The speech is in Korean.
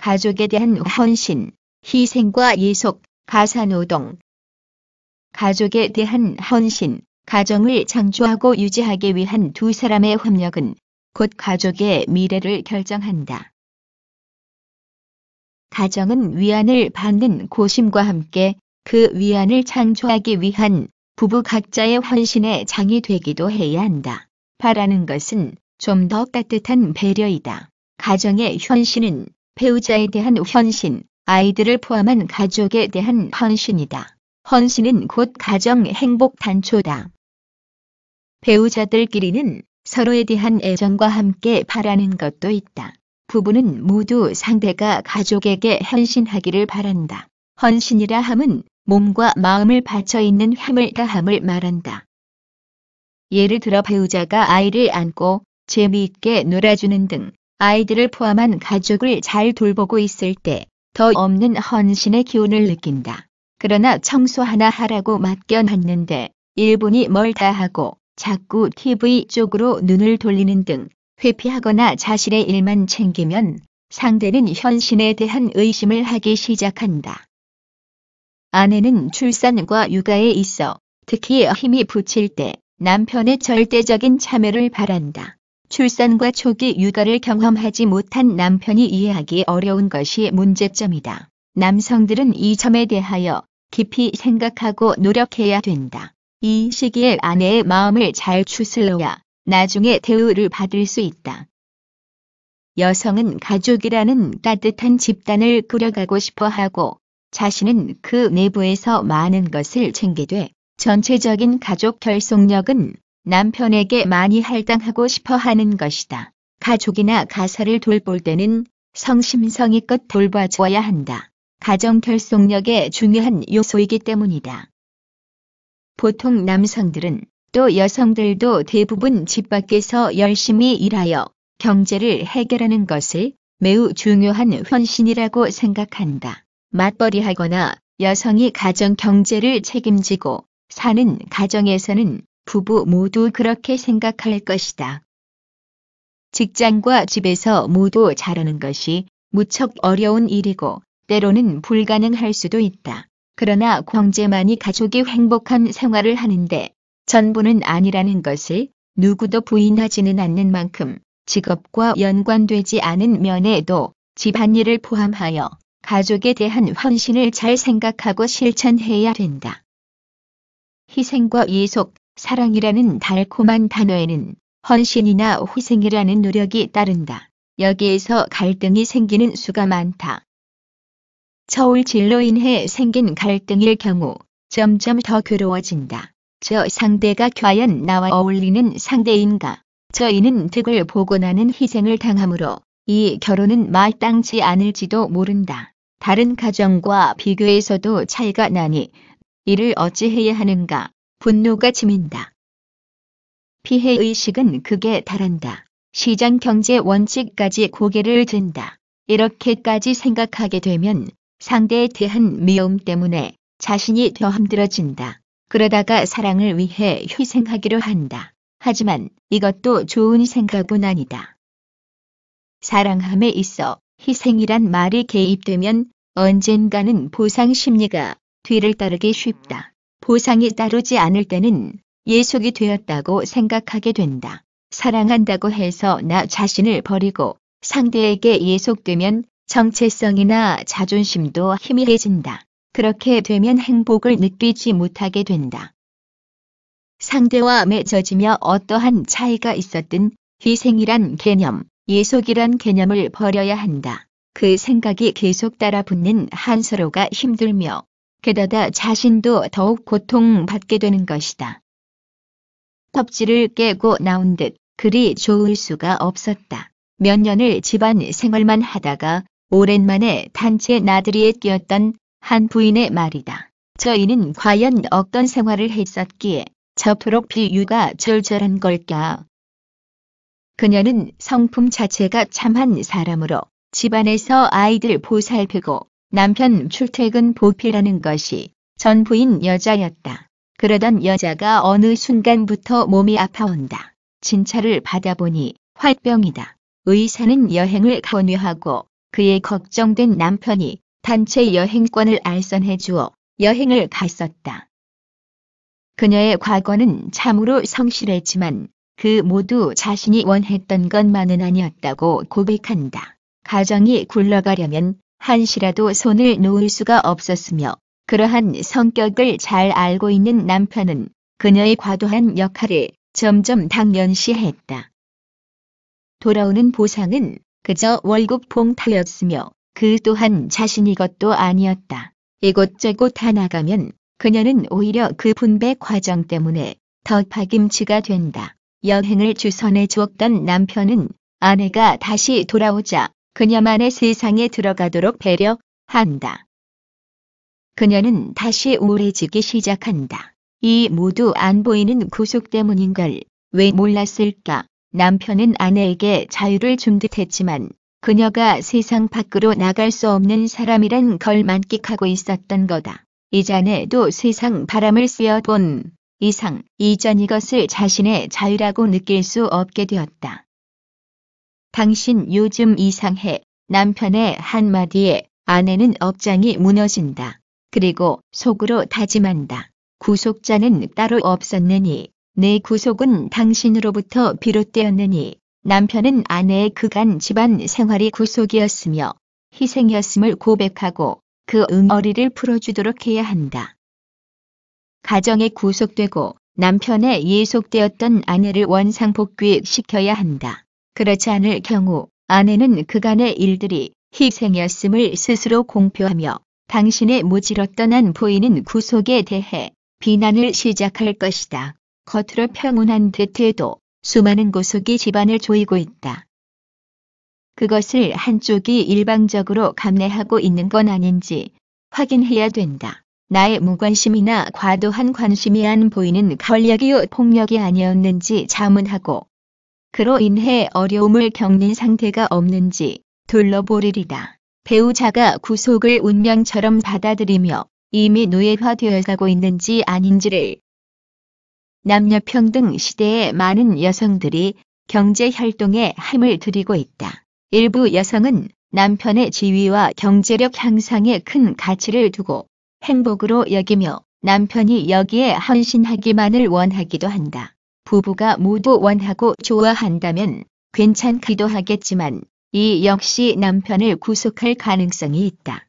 가족에 대한 헌신, 희생과 예속, 가사노동. 가족에 대한 헌신, 가정을 창조하고 유지하기 위한 두 사람의 협력은 곧 가족의 미래를 결정한다. 가정은 위안을 받는 고심과 함께 그 위안을 창조하기 위한 부부 각자의 헌신의 장이 되기도 해야 한다. 바라는 것은 좀 더 따뜻한 배려이다. 가정의 헌신은 배우자에 대한 헌신, 아이들을 포함한 가족에 대한 헌신이다. 헌신은 곧 가정 행복 단초다. 배우자들끼리는 서로에 대한 애정과 함께 바라는 것도 있다. 부부는 모두 상대가 가족에게 헌신하기를 바란다. 헌신이라 함은 몸과 마음을 바쳐 있는 힘을 다함을 말한다. 예를 들어 배우자가 아이를 안고 재미있게 놀아주는 등 아이들을 포함한 가족을 잘 돌보고 있을 때 더 없는 헌신의 기운을 느낀다. 그러나 청소 하나 하라고 맡겨놨는데 1분이 멀다 하고 자꾸 TV 쪽으로 눈을 돌리는 등 회피하거나 자신의 일만 챙기면 상대는 헌신에 대한 의심을 하기 시작한다. 아내는 출산과 육아에 있어 특히 힘이 붙일 때 남편의 절대적인 참여를 바란다. 출산과 초기 육아를 경험하지 못한 남편이 이해하기 어려운 것이 문제점이다. 남성들은 이 점에 대하여 깊이 생각하고 노력해야 된다. 이 시기에 아내의 마음을 잘 추슬러야 나중에 대우를 받을 수 있다. 여성은 가족이라는 따뜻한 집단을 꾸려가고 싶어 하고 자신은 그 내부에서 많은 것을 챙기되 전체적인 가족 결속력은 남편에게 많이 할당하고 싶어 하는 것이다. 가족이나 가사를 돌볼 때는 성심성의껏 돌봐줘야 한다. 가정 결속력의 중요한 요소이기 때문이다. 보통 남성들은 또 여성들도 대부분 집 밖에서 열심히 일하여 경제를 해결하는 것을 매우 중요한 헌신이라고 생각한다. 맞벌이하거나 여성이 가정 경제를 책임지고 사는 가정에서는 부부 모두 그렇게 생각할 것이다. 직장과 집에서 모두 잘하는 것이 무척 어려운 일이고 때로는 불가능할 수도 있다. 그러나 경제만이 가족이 행복한 생활을 하는데 전부는 아니라는 것을 누구도 부인하지는 않는 만큼 직업과 연관되지 않은 면에도 집안일을 포함하여 가족에 대한 헌신을 잘 생각하고 실천해야 된다. 희생과 예속, 사랑이라는 달콤한 단어에는 헌신이나 희생이라는 노력이 따른다. 여기에서 갈등이 생기는 수가 많다. 처울질로 인해 생긴 갈등일 경우 점점 더 괴로워진다. 저 상대가 과연 나와 어울리는 상대인가? 저희는 득을 보고 나는 희생을 당하므로 이 결혼은 마땅치 않을지도 모른다. 다른 가정과 비교해서도 차이가 나니 이를 어찌해야 하는가? 분노가 치민다. 피해의식은 극에 달한다. 시장 경제 원칙까지 고개를 든다. 이렇게까지 생각하게 되면 상대에 대한 미움 때문에 자신이 더 힘들어진다. 그러다가 사랑을 위해 희생하기로 한다. 하지만 이것도 좋은 생각은 아니다. 사랑함에 있어 희생이란 말이 개입되면 언젠가는 보상 심리가 뒤를 따르기 쉽다. 보상이 따르지 않을 때는 예속이 되었다고 생각하게 된다. 사랑한다고 해서 나 자신을 버리고 상대에게 예속되면 정체성이나 자존심도 희미해진다. 그렇게 되면 행복을 느끼지 못하게 된다. 상대와 맺어지며 어떠한 차이가 있었든 희생이란 개념, 예속이란 개념을 버려야 한다. 그 생각이 계속 따라붙는 한 서로가 힘들며 게다가 자신도 더욱 고통받게 되는 것이다. 껍질을 깨고 나온 듯 그리 좋을 수가 없었다. 몇 년을 집안 생활만 하다가 오랜만에 단체 나들이에 뛰었던 한 부인의 말이다. 저희는 과연 어떤 생활을 했었기에 저토록 비유가 절절한 걸까? 그녀는 성품 자체가 참한 사람으로 집안에서 아이들 보살피고 남편 출퇴근 보필하는 것이 전부인 여자였다. 그러던 여자가 어느 순간부터 몸이 아파온다. 진찰을 받아보니 화병이다. 의사는 여행을 권유하고 그의 걱정된 남편이 단체 여행권을 알선해 주어 여행을 갔었다. 그녀의 과거는 참으로 성실했지만 그 모두 자신이 원했던 것만은 아니었다고 고백한다. 가정이 굴러가려면 한시라도 손을 놓을 수가 없었으며 그러한 성격을 잘 알고 있는 남편은 그녀의 과도한 역할을 점점 당연시했다. 돌아오는 보상은 그저 월급 봉투였으며 그 또한 자신이 것도 아니었다. 이곳저곳 다 나가면 그녀는 오히려 그 분배 과정 때문에 더 파김치가 된다. 여행을 주선해 주었던 남편은 아내가 다시 돌아오자 그녀만의 세상에 들어가도록 배려한다. 그녀는 다시 우울해지기 시작한다. 이 모두 안 보이는 구속 때문인걸. 왜 몰랐을까? 남편은 아내에게 자유를 준 듯했지만 그녀가 세상 밖으로 나갈 수 없는 사람이란 걸 만끽하고 있었던 거다. 이전에도 세상 바람을 쐬어본 이상 이전 이것을 자신의 자유라고 느낄 수 없게 되었다. 당신 요즘 이상해. 남편의 한마디에 아내는 억장이 무너진다. 그리고 속으로 다짐한다. 구속자는 따로 없었느니 내 구속은 당신으로부터 비롯되었느니 남편은 아내의 그간 집안 생활이 구속이었으며 희생이었음을 고백하고 그 응어리를 풀어주도록 해야 한다. 가정에 구속되고 남편에 예속되었던 아내를 원상복귀시켜야 한다. 그렇지 않을 경우 아내는 그간의 일들이 희생이었음을 스스로 공표하며 당신의 모지로 떠난 부인은 구속에 대해 비난을 시작할 것이다. 겉으로 평온한 듯해도 수많은 구속이 집안을 조이고 있다. 그것을 한쪽이 일방적으로 감내하고 있는 건 아닌지 확인해야 된다. 나의 무관심이나 과도한 관심이 안 보이는 권력이요 폭력이 아니었는지 자문하고 그로 인해 어려움을 겪는 상태가 없는지 둘러보리리다. 배우자가 구속을 운명처럼 받아들이며 이미 노예화되어 가고 있는지 아닌지를. 남녀평등 시대에 많은 여성들이 경제활동에 힘을 들이고 있다. 일부 여성은 남편의 지위와 경제력 향상에 큰 가치를 두고 행복으로 여기며 남편이 여기에 헌신하기만을 원하기도 한다. 부부가 모두 원하고 좋아한다면 괜찮기도 하겠지만 이 역시 남편을 구속할 가능성이 있다.